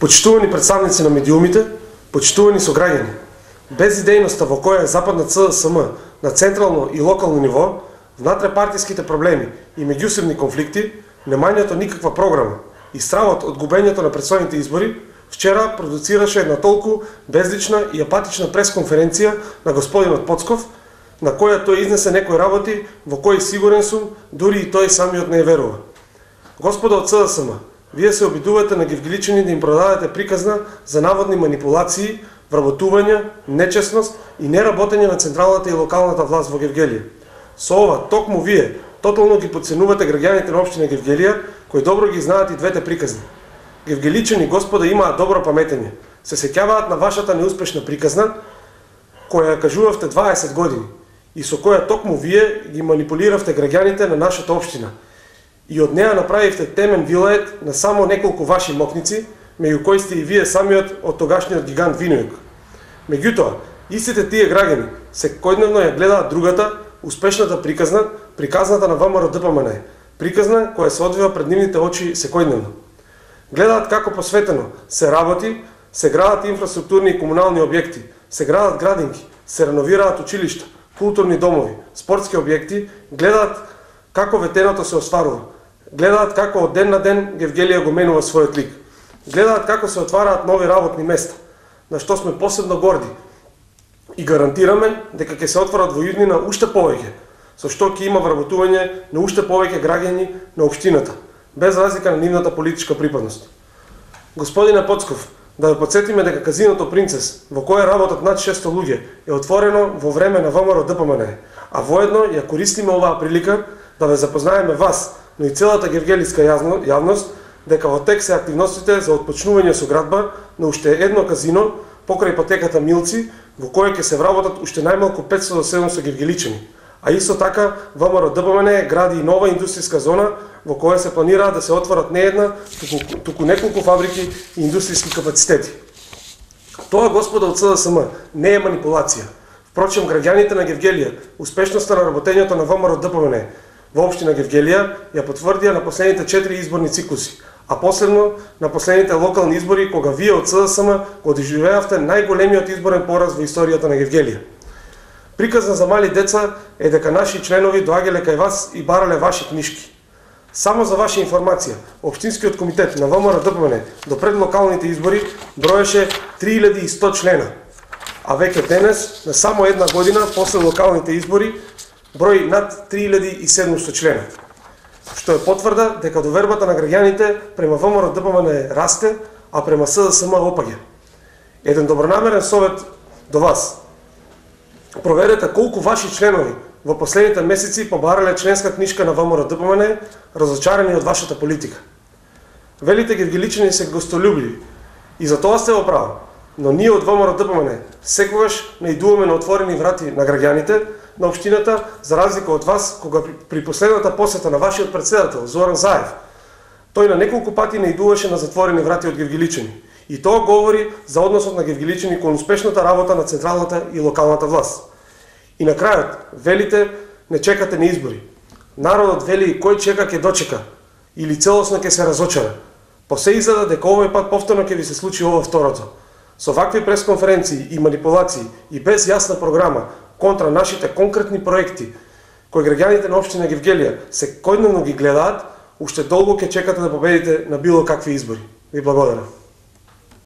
Почитувани представници на медиумите, почитувани сограѓани, без идејноста во која е западна ЦСМ на централно и локално ниво, внатре-партиските проблеми и меѓусебни конфликти, немањето никаква програма и стравот од губењето на предстојните избори, вчера продуцираше една толку безлична и апатична пресконференција на господинот Поцков, на која тој изнесе некои работи во кои сигурен сум, дури и тој самиот не верува. Господа од ЦСМ, вие се обидувате на гевгеличани да им продадете приказна за наводни манипулации, вработувања, нечестност и неработење на централната и локалната власт во Гевгелија. Со ова, токму вие, тотално ги подценувате граѓаните на општина Гевгелија, кои добро ги знаат и двете приказни. Гевгеличани, господа, имаат добро паметење. Се сеќаваат на вашата неуспешна приказна, која ја кажувавте 20 години, и со која токму вие ги манипулиравте граѓаните на нашата општина. И од неа направивте темен вилает на само неколку ваши мокници, меѓу кои сте и вие самиот од тогашниот гигант Винојук. Меѓутоа, истите тие граѓани секојдневно ја гледаат другата, успешната приказна, приказната на ВМРО-ДПМН, приказна која се одвива пред нивните очи секојдневно. Гледаат како посветено се работи, се градат инфраструктурни и комунални објекти, се градат градинки, се реновираат училишта, културни домови, спортски објекти, гледаат како ветеното се остварува, гледаат како од ден на ден Гевгелија го менува својот лик, гледаат како се отвараат нови работни места, на што сме посебно горди и гарантираме дека ќе се отворат во иднина уште повеќе, со што ќе има вработување на уште повеќе граѓани на општината, без разлика на нивната политичка припадност. Господине Поцков, да ве подсетиме дека казиното Принцес, во кое работат над 600 луѓе, е отворено во време на ВМРО-ДПМН, а воедно ја користиме оваа прилика да ве запознаеме вас, но и целата гевгелиска јавност, дека во тек се активностите за отпочнување со градба на уште едно казино покрај патеката Милци, во кое ќе се вработат уште најмалку 500 до 700 гевгеличани. А исто така, ВМРО-ДПМН гради и нова индустријска зона во која се планираат да се отворат не една, туку неколку фабрики и индустријски капацитети. Тоа, господа од ЦСМ, не е манипулација. Впрочем, граѓаните на Гевгелија, успешноста на работењето на ВМРО-ДПМН во општина Гевгелија ја потврдија на последните 4 изборни циклуси, а последно на последните локални избори, кога вие од ЦСМ го доживеавте најголемиот изборен пораз во историјата на Гевгелија. Приказна за мали деца е дека наши членови доаѓале кај вас и барале ваши книшки. Само за ваша информација, Општинскиот комитет на ВМРО-ДПМН до пред локалните избори броеше 3100 члена, а веќе денес, на само една година после локалните избори, брои над 3700 члена, што е потврда дека довербата на граѓаните према ВМРО-ДПМН расте, а према СДСМ опаѓа. Еден добронамерен совет до вас. Проверете колку ваши членови во последните месеци побарале членска книжка на ВМРО-ДПМН, разочарани од вашата политика. Велите гевгеличани се гостолюбливи и за тоа сте во право, но ние од ВМРО-ДПМН секогаш наидуваме на отворени врати на граѓаните на општината, за разлика од вас, кога при последната посета на вашиот председател Зоран Заев, тој на неколку пати наидуваше на затворени врати од гевгеличани. И тоа говори за односот на гевгеличани кон успешната работа на централната и локалната власт. И на крајот, велите, не чекате на избори. Народот вели кој чека ќе дочека или целосно ќе се разочара. По се изгледа дека овој пат повторно ќе ви се случи ова второто. Со вакви пресконференции и манипулации и без јасна програма контра нашите конкретни проекти, кои граѓаните на општина Гевгелија секојдневно ги гледаат, уште долго ќе чекате да победите на било какви избори. Ви благодарам.